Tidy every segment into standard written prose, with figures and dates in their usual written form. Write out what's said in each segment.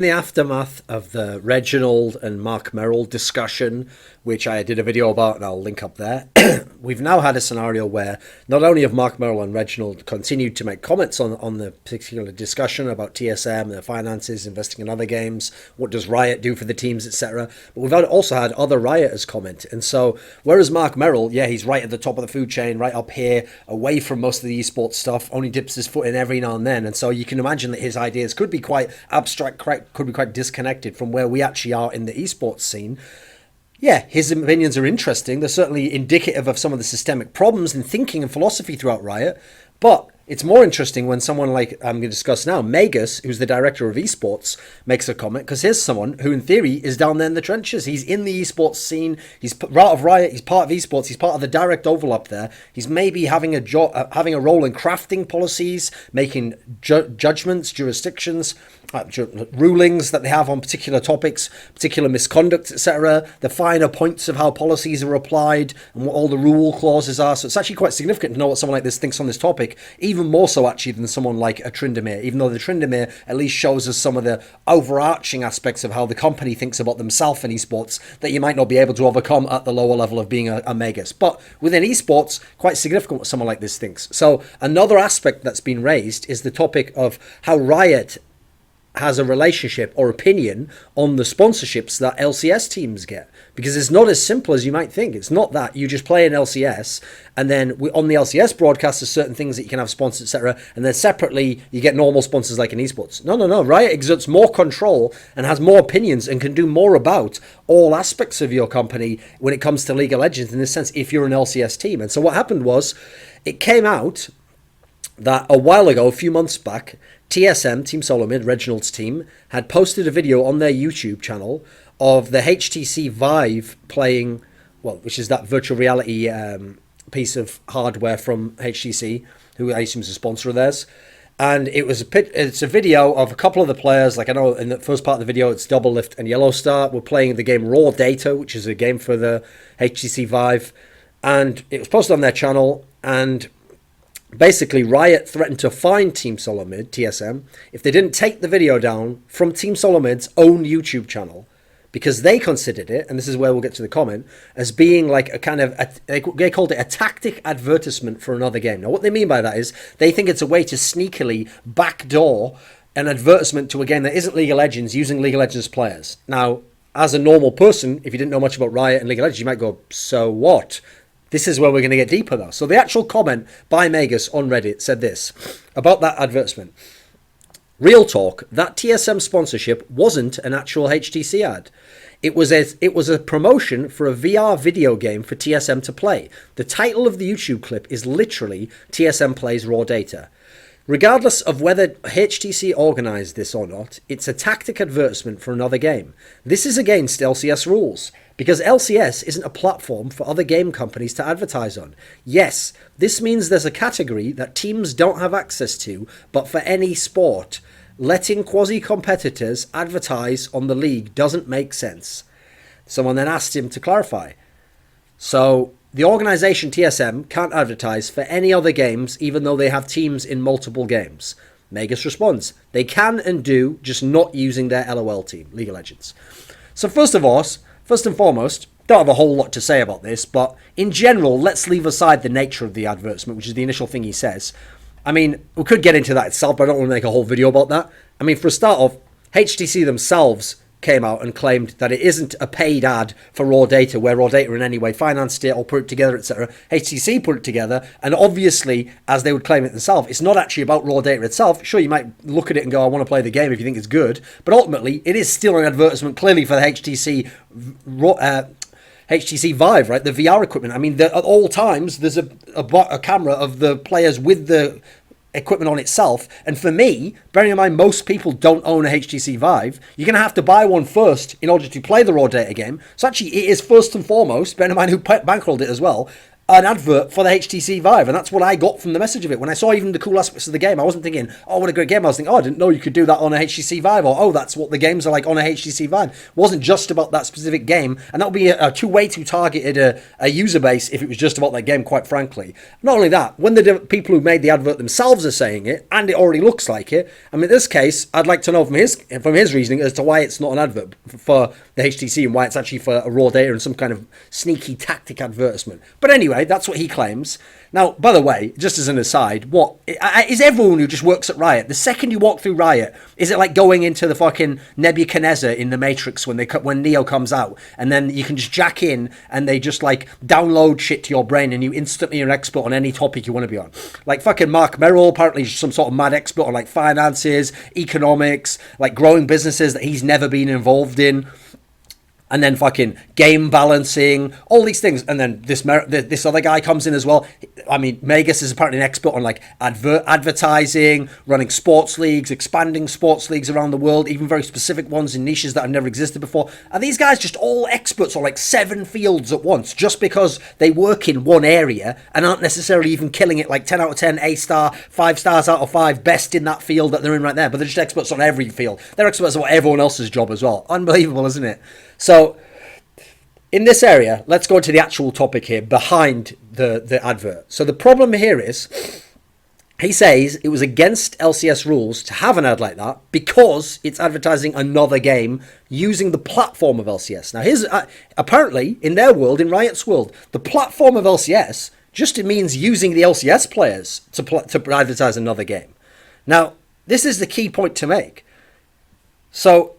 In the aftermath of the Reginald and Mark Merrill discussion, which I did a video about and I'll link up there, we've now had a scenario where not only have Mark Merrill and Reginald continued to make comments on the particular discussion about TSM, their finances, investing in other games, what does Riot do for the teams, etc., but we've also had other Rioters comment. And so, whereas Mark Merrill, yeah, he's right at the top of the food chain, right up here, away from most of the esports stuff, only dips his foot in every now and then. And so you can imagine that his ideas could be quite abstract, could be quite disconnected from where we actually are in the esports scene. Yeah, his opinions are interesting. They're certainly indicative of some of the systemic problems in thinking and philosophy throughout Riot. But it's more interesting when someone like I'm going to discuss now, Magus, who's the director of esports, makes a comment, because here's someone who, in theory, is down there in the trenches. He's in the esports scene. He's part of Riot. He's part of esports. He's part of the direct overlap there. He's maybe having a role in crafting policies, making judgments, jurisdictions, rulings that they have on particular topics, particular misconduct, etc., the finer points of how policies are applied and what all the rule clauses are. So it's actually quite significant to know what someone like this thinks on this topic, even more so actually than someone like a Tryndamere, even though the Tryndamere at least shows us some of the overarching aspects of how the company thinks about themselves in esports that you might not be able to overcome at the lower level of being a Magus. But within esports, quite significant what someone like this thinks. So another aspect that's been raised is the topic of how Riot has a relationship or opinion on the sponsorships that LCS teams get, because it's not as simple as you might think. It's not that you just play an LCS and then on the LCS broadcast there's certain things that you can have sponsors, etc., and then separately you get normal sponsors like in esports. No. Riot exerts more control and has more opinions and can do more about all aspects of your company when it comes to League of Legends, in this sense, if you're an LCS team. And so what happened was, it came out that a while ago, a few months back, TSM, Team Solomid, Reginald's team, had posted a video on their YouTube channel of the HTC Vive playing, well, which is that virtual reality piece of hardware from HTC, who I assume is a sponsor of theirs. And it's a video of a couple of the players. Like, I know in the first part of the video, it's Doublelift and Yellowstar were playing the game Raw Data, which is a game for the HTC Vive. And it was posted on their channel, and basically, Riot threatened to fine Team Solomid, TSM, if they didn't take the video down from Team Solomid's own YouTube channel, because they considered it, and this is where we'll get to the comment, as being like a kind of, they called it a tactic advertisement for another game. Now, what they mean by that is they think it's a way to sneakily backdoor an advertisement to a game that isn't League of Legends using League of Legends players. Now, as a normal person, if you didn't know much about Riot and League of Legends, you might go, so what? This is where we're going to get deeper, though. So the actual comment by Magus on Reddit said this about that advertisement. Real talk, that TSM sponsorship wasn't an actual HTC ad. It was a promotion for a VR video game for TSM to play. The title of the YouTube clip is literally TSM Plays Raw Data. Regardless of whether HTC organised this or not, it's a tactic advertisement for another game. This is against LCS rules, because LCS isn't a platform for other game companies to advertise on. Yes, this means there's a category that teams don't have access to, but for any sport, letting quasi-competitors advertise on the league doesn't make sense. Someone then asked him to clarify. So, the organisation TSM can't advertise for any other games, even though they have teams in multiple games. Magus responds, they can and do, just not using their LOL team, League of Legends. So first and foremost, don't have a whole lot to say about this, but in general, let's leave aside the nature of the advertisement, which is the initial thing he says. I mean, we could get into that itself, but I don't want to make a whole video about that. I mean, for a start off, HTC themselves came out and claimed that it isn't a paid ad for Raw Data, where Raw Data in any way financed it or put it together, etc. HTC put it together, and obviously, as they would claim it themselves, it's not actually about Raw Data itself. Sure, you might look at it and go, I want to play the game if you think it's good, but ultimately, it is still an advertisement clearly for the HTC Vive, right? The VR equipment. I mean, at all times, there's a camera of the players with the equipment on itself, and for me, bearing in mind most people don't own a HTC Vive, you're going to have to buy one first in order to play the Raw Data game. So actually, it is first and foremost, bearing in mind who bankrolled it as well, an advert for the HTC Vive, and that's what I got from the message of it. When I saw even the cool aspects of the game, I wasn't thinking, oh, what a great game. I was thinking, oh, I didn't know you could do that on a HTC Vive, or oh, that's what the games are like on a HTC Vive. It wasn't just about that specific game, and that would be a way too targeted a user base if it was just about that game, quite frankly. Not only that, when the people who made the advert themselves are saying it, and it already looks like it, I mean, in this case, I'd like to know from his reasoning as to why it's not an advert for the HTC and why it's actually for a raw data and some kind of sneaky tactic advertisement. But anyway, that's what he claims. Now, by the way, just as an aside, what is everyone who just works at Riot? The second you walk through Riot, is it like going into the fucking Nebuchadnezzar in the Matrix when Neo comes out, and then you can just jack in and they just like download shit to your brain and you instantly are an expert on any topic you want to be on? Like fucking Mark Merrill, apparently some sort of mad expert on like finances, economics, like growing businesses that he's never been involved in. And then fucking game balancing, all these things. And then this other guy comes in as well. I mean, Magus is apparently an expert on like advertising, running sports leagues, expanding sports leagues around the world, even very specific ones in niches that have never existed before. Are these guys just all experts on like 7 fields at once just because they work in one area and aren't necessarily even killing it like 10 out of 10, A star, 5 stars out of 5, best in that field that they're in right there. But they're just experts on every field. They're experts on everyone else's job as well. Unbelievable, isn't it? So, in this area, let's go into the actual topic here behind the advert. So the problem here is, he says it was against LCS rules to have an ad like that because it's advertising another game using the platform of LCS. Now, here's apparently, in their world, in Riot's world, the platform of LCS just means using the LCS players to advertise another game. Now, this is the key point to make. So,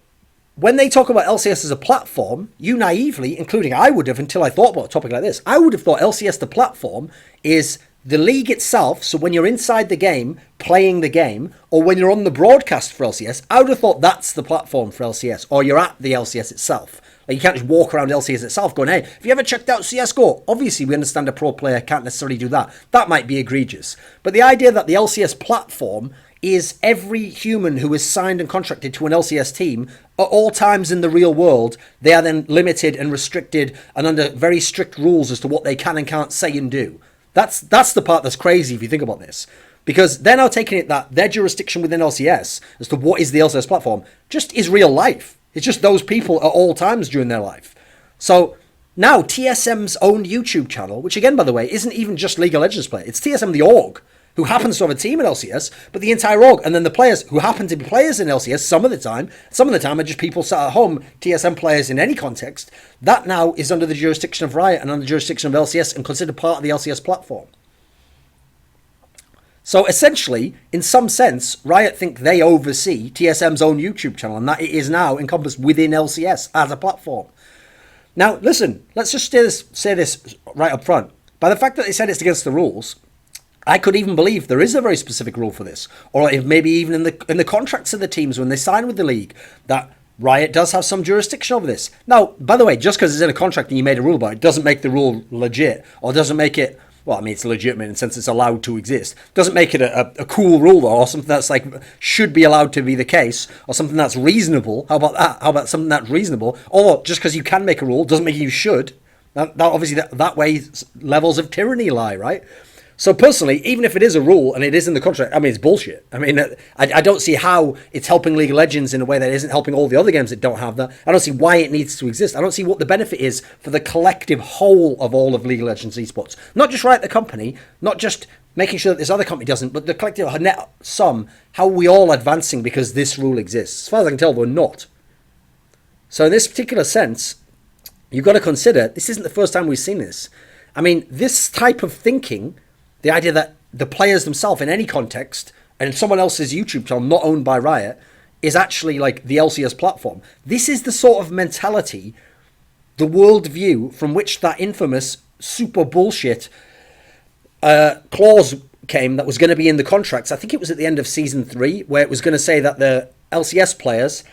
when they talk about LCS as a platform, you naively, including I would have until I thought about a topic like this, I would have thought LCS, the platform, is the league itself. So when you're inside the game, playing the game, or when you're on the broadcast for LCS, I would have thought that's the platform for LCS, or you're at the LCS itself. Like you can't just walk around LCS itself going, hey, have you ever checked out CSGO? Obviously, we understand a pro player can't necessarily do that. That might be egregious. But the idea that the LCS platform is every human who is signed and contracted to an LCS team at all times in the real world, they are then limited and restricted and under very strict rules as to what they can and can't say and do. That's the part that's crazy if you think about this. Because they're now taking it that their jurisdiction within LCS as to what is the LCS platform just is real life. It's just those people at all times during their life. So now TSM's own YouTube channel, which again, by the way, isn't even just League of Legends player. It's TSM the org, who happens to have a team in LCS, but the entire org, and then the players who happen to be players in LCS some of the time are just people sat at home, TSM players in any context, that now is under the jurisdiction of Riot and under the jurisdiction of LCS and considered part of the LCS platform. So essentially, in some sense, Riot think they oversee TSM's own YouTube channel and that it is now encompassed within LCS as a platform. Now, listen, let's just say this right up front. By the fact that they said it's against the rules, I could even believe there is a very specific rule for this, or if maybe even in the contracts of the teams when they sign with the league, that Riot does have some jurisdiction over this. Now, by the way, just because it's in a contract and you made a rule about it, doesn't make the rule legit, or doesn't make it, well, I mean, it's legitimate in the sense it's allowed to exist. Doesn't make it a cool rule, though, or something that's like, should be allowed to be the case, or something that's reasonable. How about that? How about something that's reasonable? Or just because you can make a rule doesn't mean you should. That obviously, that way levels of tyranny lie, right? So personally, even if it is a rule and it is in the contract, I mean, it's bullshit. I mean, I don't see how it's helping League of Legends in a way that isn't helping all the other games that don't have that. I don't see why it needs to exist. I don't see what the benefit is for the collective whole of all of League of Legends esports. Not just Riot the company, not just making sure that this other company doesn't, but the collective net sum, how are we all advancing because this rule exists? As far as I can tell, we're not. So in this particular sense, you've got to consider, this isn't the first time we've seen this. I mean, this type of thinking, the idea that the players themselves in any context and someone else's YouTube channel not owned by Riot is actually like the LCS platform. This is the sort of mentality, the worldview from which that infamous super bullshit clause came that was going to be in the contracts. I think it was at the end of season 3 where it was going to say that the LCS players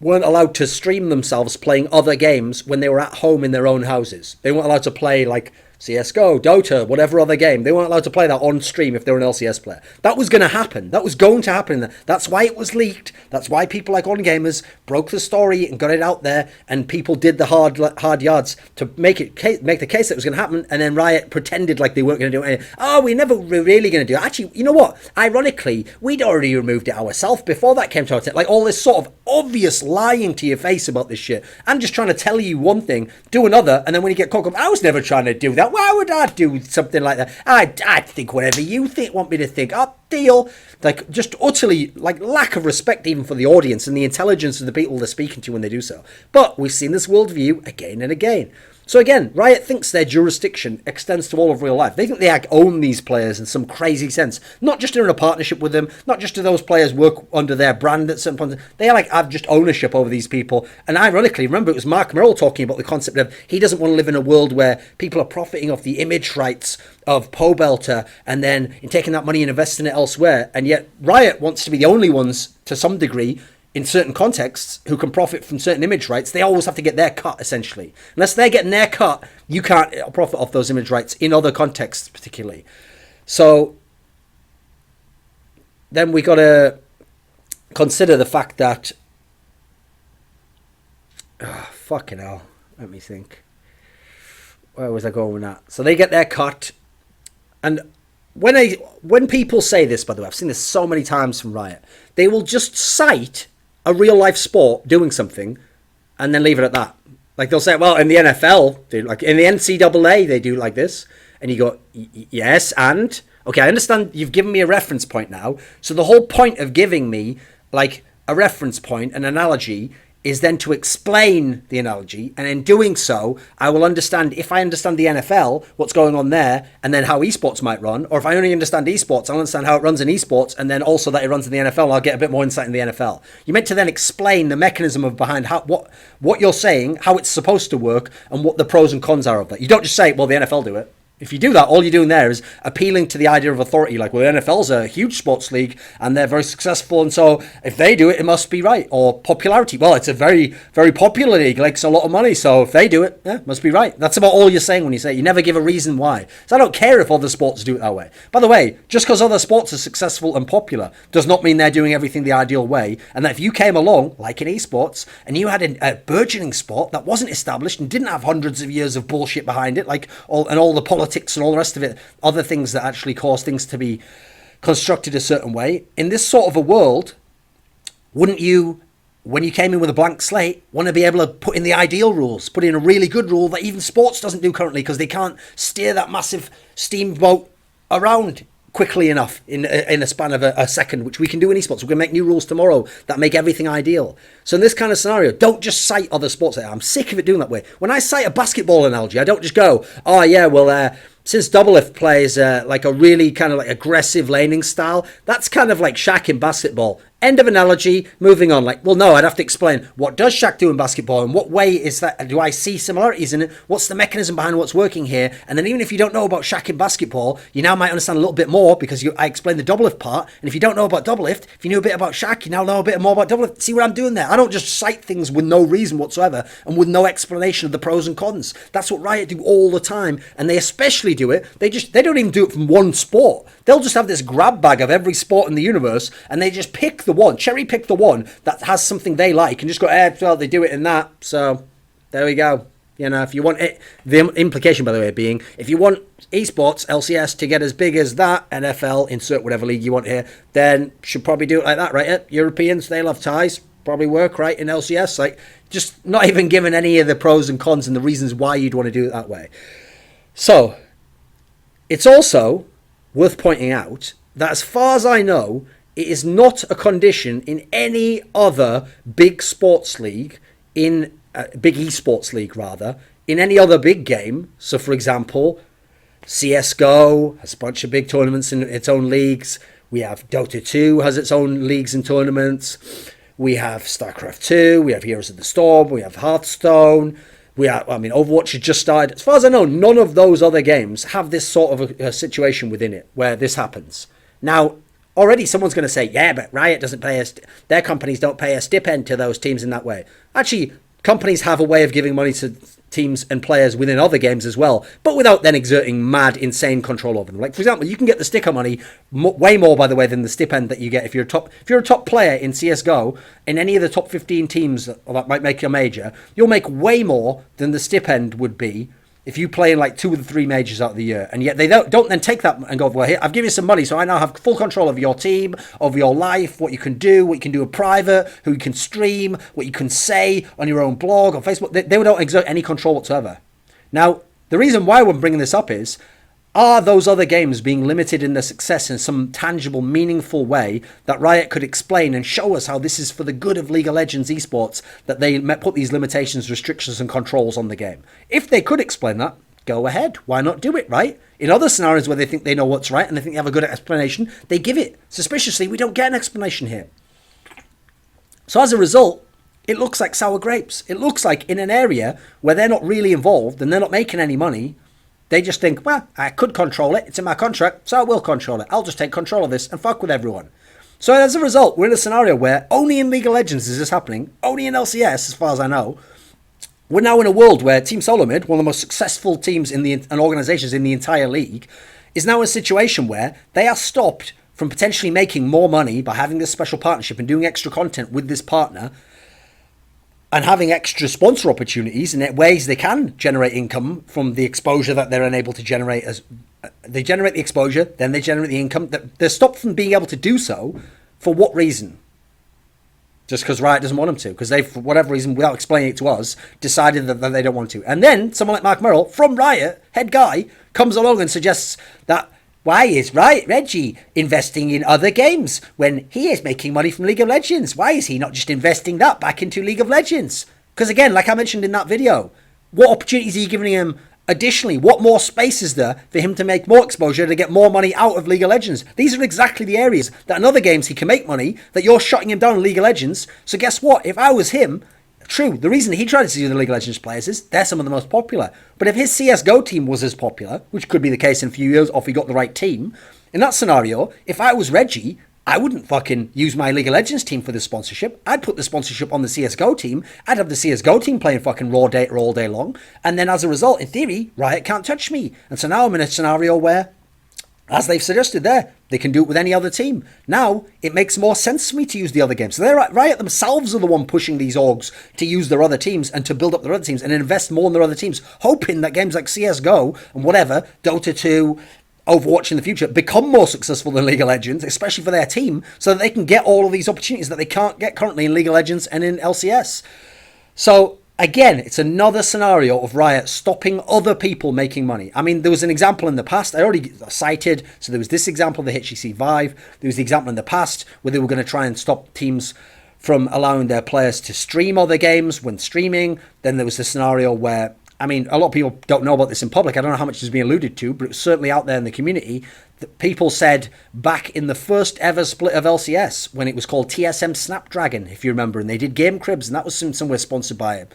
weren't allowed to stream themselves playing other games when they were at home in their own houses. They weren't allowed to play like CSGO, Dota, whatever other game. They weren't allowed to play that on stream if they were an LCS player. That was going to happen. That was going to happen. That's why it was leaked. That's why people like On Gamers broke the story and got it out there, and people did the hard yards to make the case that it was going to happen, and then Riot pretended like they weren't going to do it. Oh, we never were really going to do it. Actually, you know what? Ironically, we'd already removed it ourselves before that came to our like all this sort of obvious lying to your face about this shit. I'm just trying to tell you one thing, do another, and then when you get caught up, I was never trying to do that. Why would I do something like that? I'd think whatever you want me to think. I'll deal. Like, just utterly, like, lack of respect even for the audience and the intelligence of the people they're speaking to when they do so. But we've seen this worldview again and again. So again, Riot thinks their jurisdiction extends to all of real life. They think they own these players in some crazy sense. Not just in a partnership with them, not just do those players work under their brand at certain points. They have just ownership over these people. And ironically, remember, it was Mark Merrill talking about the concept of he doesn't want to live in a world where people are profiting off the image rights of Pobelter and then in taking that money and investing it elsewhere. And yet Riot wants to be the only ones, to some degree, in certain contexts, who can profit from certain image rights. They always have to get their cut, essentially. Unless they're getting their cut, you can't profit off those image rights in other contexts, particularly. So then we got to consider the fact that... fucking hell. Let me think. Where was I going with that? So they get their cut. And when people say this, by the way, I've seen this so many times from Riot, they will just cite a real life sport doing something and then leave it at that. Like they'll say, well, in the NFL, like in the NCAA, they do like this. And you go, yes, and? Okay, I understand you've given me a reference point now. So the whole point of giving me like a reference point, an analogy, is then to explain the analogy, and in doing so, I will understand, if I understand the NFL, what's going on there, and then how esports might run, or if I only understand esports, I'll understand how it runs in esports, and then also that it runs in the NFL, I'll get a bit more insight in the NFL. You're meant to then explain the mechanism of behind how what you're saying, how it's supposed to work, and what the pros and cons are of that. You don't just say, well, the NFL do it. If you do that, all you're doing there is appealing to the idea of authority. Like, well, the NFL's a huge sports league and they're very successful, and so if they do it, it must be right. Or popularity. Well, it's a very, very popular league, makes a lot of money, so if they do it, yeah, it must be right. That's about all you're saying when you say it. You never give a reason why. So I don't care if other sports do it that way. By the way, just because other sports are successful and popular does not mean they're doing everything the ideal way. And that if you came along, like in esports, and you had a burgeoning sport that wasn't established and didn't have hundreds of years of bullshit behind it, like all the politics and all the rest of it, other things that actually cause things to be constructed a certain way. In this sort of a world, wouldn't you, when you came in with a blank slate, want to be able to put in the ideal rules, put in a really good rule that even sports doesn't do currently because they can't steer that massive steamboat around quickly enough in a span of a second, which we can do in esports. We're going to make new rules tomorrow that make everything ideal. So in this kind of scenario, don't just cite other sports. I'm sick of it doing that way. When I cite a basketball analogy, I don't just go, oh yeah, well, since Doublelift plays like a really kind of like aggressive laning style, that's kind of like Shaq in basketball. End of analogy, moving on. Like, well, no, I'd have to explain, what does Shaq do in basketball? And what way is that? Do I see similarities in it? What's the mechanism behind what's working here? And then even if you don't know about Shaq in basketball, you now might understand a little bit more because I explained the Doublelift part. And if you don't know about Doublelift, if you knew a bit about Shaq, you now know a bit more about Doublelift. See what I'm doing there? I don't just cite things with no reason whatsoever and with no explanation of the pros and cons. That's what Riot do all the time. And they especially do it. They don't even do it from one sport. They'll just have this grab bag of every sport in the universe and they just pick the one, cherry pick the one that has something they like and just go, well, they do it in that. So there we go. You know, if you want it, the implication, by the way, being if you want esports, LCS, to get as big as that, NFL, insert whatever league you want here, then should probably do it like that, right? Europeans, they'll have ties, probably work, right, in LCS. Like, just not even given any of the pros and cons and the reasons why you'd want to do it that way. So, it's also worth pointing out that as far as I know, it is not a condition in any other big sports league, big esports league rather, in any other big game. So for example, CSGO has a bunch of big tournaments in its own leagues. We have Dota 2 has its own leagues and tournaments. We have StarCraft 2, we have Heroes of the Storm, we have Hearthstone. Overwatch has just started. As far as I know, none of those other games have this sort of a situation within it where this happens. Now, already someone's going to say, yeah, but Riot doesn't pay their companies don't pay a stipend to those teams in that way. Actually, companies have a way of giving money to teams and players within other games as well, but without then exerting mad, insane control over them. Like, for example, you can get the sticker money way more, by the way, than the stipend that you get if you're a top player in CSGO, in any of the top 15 teams that might make a major. You'll make way more than the stipend would be if you play in like 2 of the 3 majors out of the year. And yet they don't then take that and go, well, here, I've given you some money, so I now have full control of your team, of your life, what you can do in private, who you can stream, what you can say on your own blog, on Facebook. They don't exert any control whatsoever. Now, the reason why we're bringing this up is, are those other games being limited in their success in some tangible, meaningful way that Riot could explain and show us how this is for the good of League of Legends esports, that they put these limitations, restrictions and controls on the game? If they could explain that, go ahead. Why not do it, right? In other scenarios where they think they know what's right and they think they have a good explanation, they give it. Suspiciously, we don't get an explanation here. So as a result, it looks like sour grapes. It looks like in an area where they're not really involved and they're not making any money, they just think, well, I could control it. It's in my contract, so I will control it. I'll just take control of this and fuck with everyone. So as a result, we're in a scenario where only in League of Legends is this happening. Only in LCS, as far as I know. We're now in a world where Team Solomid, one of the most successful teams and organizations in the entire league, is now in a situation where they are stopped from potentially making more money by having this special partnership and doing extra content with this partner, and having extra sponsor opportunities in ways they can generate income from the exposure that they're unable to generate. As they generate the exposure, then they generate the income. They're stopped from being able to do so. For what reason? Just because Riot doesn't want them to. Because they, for whatever reason, without explaining it to us, decided that they don't want to. And then someone like Mark Merrill, from Riot, head guy, comes along and suggests that, why is Reggie investing in other games when he is making money from League of Legends? Why is he not just investing that back into League of Legends? Because again, like I mentioned in that video, what opportunities are you giving him additionally? What more space is there for him to make more exposure, to get more money out of League of Legends? These are exactly the areas that in other games he can make money, that you're shutting him down in League of Legends. So guess what? If I was him, true, the reason he tried to see the League of Legends players is they're some of the most popular. But if his CSGO team was as popular, which could be the case in a few years, or if he got the right team, in that scenario, if I was Reggie, I wouldn't fucking use my League of Legends team for the sponsorship. I'd put the sponsorship on the CSGO team. I'd have the CSGO team playing fucking raw data all day long. And then as a result, in theory, Riot can't touch me. And so now I'm in a scenario where, as they've suggested there, they can do it with any other team. Now, it makes more sense for me to use the other games. So they're Riot themselves are the one pushing these orgs to use their other teams and to build up their other teams and invest more in their other teams, hoping that games like CSGO and whatever, Dota 2, Overwatch in the future, become more successful than League of Legends, especially for their team, so that they can get all of these opportunities that they can't get currently in League of Legends and in LCS. So, again, it's another scenario of Riot stopping other people making money. I mean, there was an example in the past, I already cited, so there was this example of the HGC Vive, there was the example in the past where they were going to try and stop teams from allowing their players to stream other games when streaming. Then there was the scenario where, I mean, a lot of people don't know about this in public. I don't know how much is being alluded to, but it's certainly out there in the community that people said back in the first ever split of LCS, when it was called TSM Snapdragon, if you remember, and they did game cribs, and that was somewhere sponsored by it.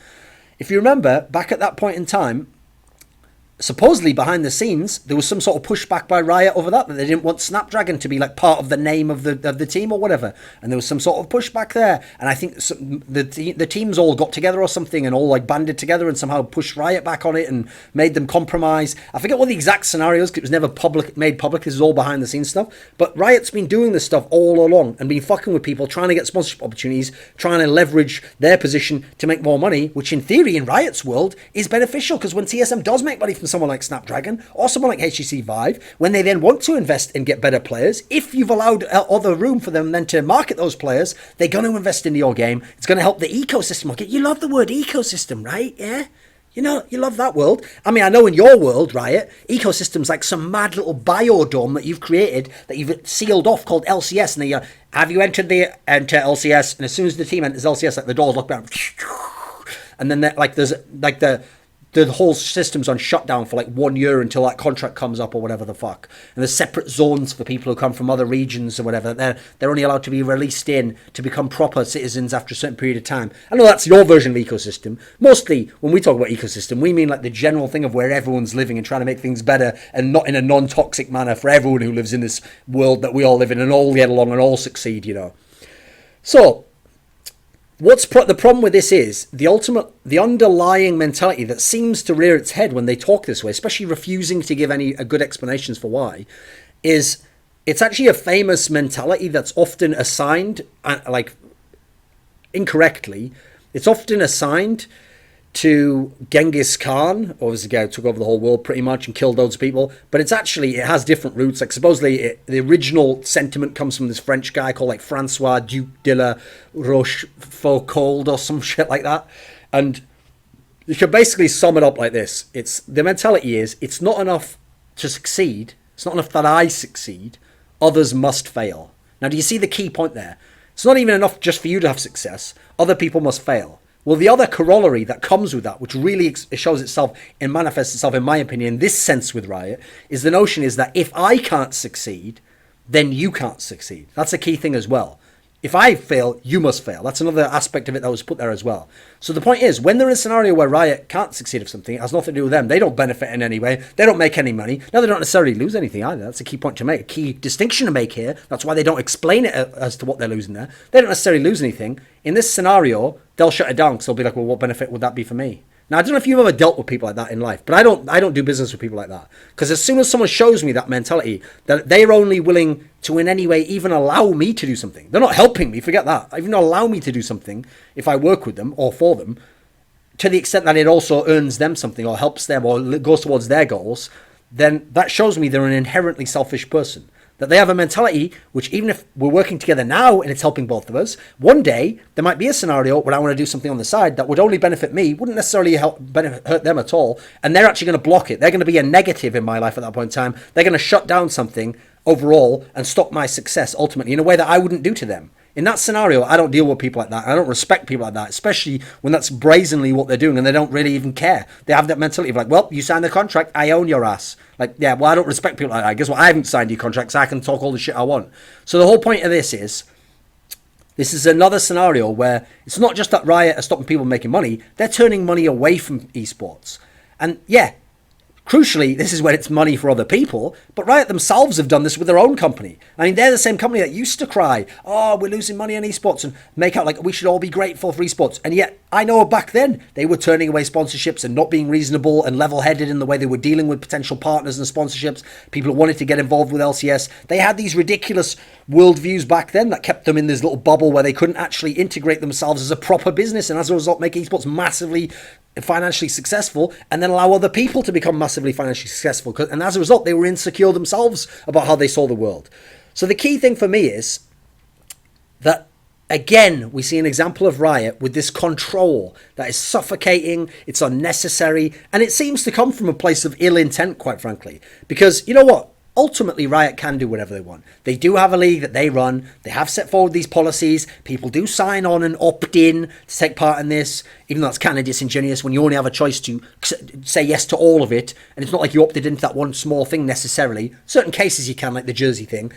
If you remember, back at that point in time, supposedly behind the scenes, there was some sort of pushback by Riot over that they didn't want Snapdragon to be like part of the name of the team or whatever. And there was some sort of pushback there. And I think the teams all got together or something and all like banded together and somehow pushed Riot back on it and made them compromise. I forget what the exact scenarios, because it was never made public. This is all behind the scenes stuff. But Riot's been doing this stuff all along and been fucking with people, trying to get sponsorship opportunities, trying to leverage their position to make more money, which in theory in Riot's world is beneficial, because when TSM does make money from someone like Snapdragon or someone like HGC Vive, when they then want to invest and get better players, if you've allowed other room for them then to market those players, they're going to invest in your game. It's going to help the ecosystem. Okay, you love the word ecosystem, right? Yeah? You know, you love that world. I mean, I know in your world, Riot, ecosystem's like some mad little biodome that you've created, that you've sealed off, called LCS, and they have you enter LCS, and as soon as the team enters LCS, like the doors lock down, and then there's like the whole system's on shutdown for like 1 year until that contract comes up or whatever the fuck. And there's separate zones for people who come from other regions or whatever. They're only allowed to be released in to become proper citizens after a certain period of time. I know that's your version of ecosystem. Mostly, when we talk about ecosystem, we mean like the general thing of where everyone's living and trying to make things better, and not in a non-toxic manner for everyone who lives in this world that we all live in, and all get along and all succeed, you know. So, The problem with this is the underlying mentality that seems to rear its head when they talk this way, especially refusing to give any good explanations for why, is it's actually a famous mentality that's often assigned, like incorrectly, it's often assigned to Genghis Khan, obviously the guy who took over the whole world pretty much and killed loads of people, but it has different roots. Like supposedly the original sentiment comes from this French guy called like Francois Duc de la Rochefoucauld or some shit like that. And you can basically sum it up like this. The mentality is, it's not enough to succeed. It's not enough that I succeed. Others must fail. Now, do you see the key point there? It's not even enough just for you to have success. Other people must fail. Well, the other corollary that comes with that, which really shows itself and manifests itself, in my opinion, in this sense with Riot, is the notion is that if I can't succeed, then you can't succeed. That's a key thing as well. If I fail, you must fail. That's another aspect of it that was put there as well. So the point is, when they're in a scenario where Riot can't succeed at something, it has nothing to do with them. They don't benefit in any way. They don't make any money. Now, they don't necessarily lose anything either. That's a key point to make, a key distinction to make here. That's why they don't explain it as to what they're losing there. They don't necessarily lose anything. In this scenario, they'll shut it down because they'll be like, well, what benefit would that be for me? Now, I don't know if you've ever dealt with people like that in life, but I don't do business with people like that. Because as soon as someone shows me that mentality, that they're only willing to in any way even allow me to do something. They're not helping me, forget that. Even allow me to do something if I work with them or for them, to the extent that it also earns them something or helps them or goes towards their goals, then that shows me they're an inherently selfish person. That they have a mentality which, even if we're working together now and it's helping both of us, one day there might be a scenario where I want to do something on the side that would only benefit me, wouldn't necessarily hurt them at all, and they're actually going to block it. They're going to be a negative in my life at that point in time. They're going to shut down something overall and stop my success ultimately in a way that I wouldn't do to them. In that scenario, I don't deal with people like that. I don't respect people like that, especially when that's brazenly what they're doing and they don't really even care. They have that mentality of like, well, you signed the contract, I own your ass. Like, yeah, well, I don't respect people like that. Guess what? I haven't signed your contract, so I can talk all the shit I want. So the whole point of this is another scenario where it's not just that Riot are stopping people making money, they're turning money away from esports. And yeah, crucially, this is when it's money for other people, but Riot themselves have done this with their own company. I mean, they're the same company that used to cry, oh, we're losing money on esports, and make out like we should all be grateful for esports. And yet, I know back then, they were turning away sponsorships and not being reasonable and level-headed in the way they were dealing with potential partners and sponsorships, people who wanted to get involved with LCS. They had these ridiculous worldviews back then that kept them in this little bubble where they couldn't actually integrate themselves as a proper business, and as a result, make esports massively financially successful and then allow other people to become massively financially successful. And as a result, they were insecure themselves about how they saw the world. So the key thing for me is that, again, we see an example of Riot with this control that is suffocating, it's unnecessary, and it seems to come from a place of ill intent, quite frankly. Because, you know what? Ultimately, Riot can do whatever they want. They do have a league that they run. They have set forward these policies. People do sign on and opt in to take part in this, even though that's kind of disingenuous when you only have a choice to say yes to all of it. And it's not like you opted into that one small thing necessarily. Certain cases you can, like the jersey thing.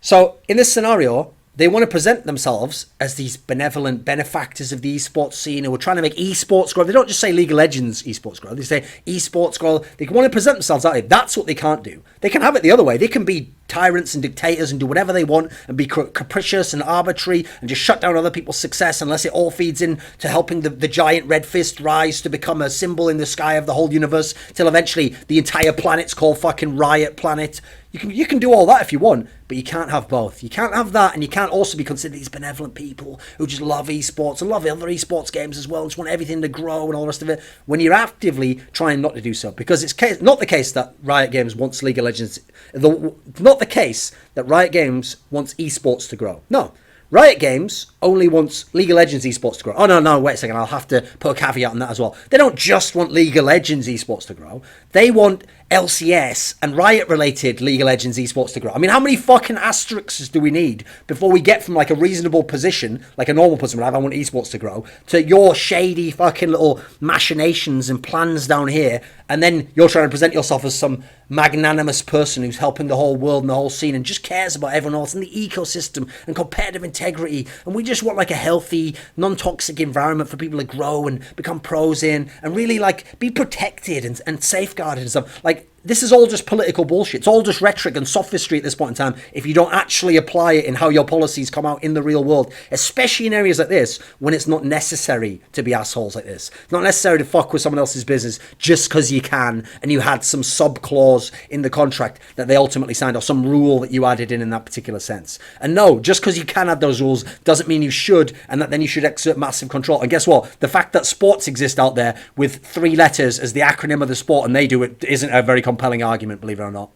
So in this scenario, they want to present themselves as these benevolent benefactors of the esports scene, and we're trying to make esports grow. They don't just say League of Legends esports grow. They say esports grow. They want to present themselves that way. That's what they can't do. They can have it the other way. They can be tyrants and dictators and do whatever they want and be capricious and arbitrary and just shut down other people's success unless it all feeds in to helping the giant red fist rise to become a symbol in the sky of the whole universe till eventually the entire planet's called fucking Riot Planet. You can do all that if you want, but you can't have both. You can't have that, and you can't also be considered these benevolent people who just love esports and love other esports games as well and just want everything to grow and all the rest of it, when you're actively trying not to do so. Because it's not the case that Riot Games wants League of Legends, not the case that Riot Games wants esports to grow. No. Riot Games only wants League of Legends esports to grow. Oh, no, wait a second. I'll have to put a caveat on that as well. They don't just want League of Legends esports to grow. They want LCS and Riot-related League of Legends esports to grow. I mean, how many fucking asterisks do we need before we get from like a reasonable position, like a normal person would have, I want esports to grow, to your shady fucking little machinations and plans down here, and then you're trying to present yourself as some magnanimous person who's helping the whole world and the whole scene and just cares about everyone else and the ecosystem and competitive integrity, and we just want like a healthy, non-toxic environment for people to grow and become pros in and really like be protected and safeguarded and stuff. Like, This is all just political bullshit. It's all just rhetoric and sophistry at this point in time if you don't actually apply it in how your policies come out in the real world, especially in areas like this when it's not necessary to be assholes like this. It's not necessary to fuck with someone else's business just because you can and you had some sub-clause in the contract that they ultimately signed or some rule that you added in that particular sense. And no, just because you can add those rules doesn't mean you should and that then you should exert massive control. And guess what? The fact that sports exist out there with 3 letters as the acronym of the sport and they do it isn't a very compelling argument, believe it or not.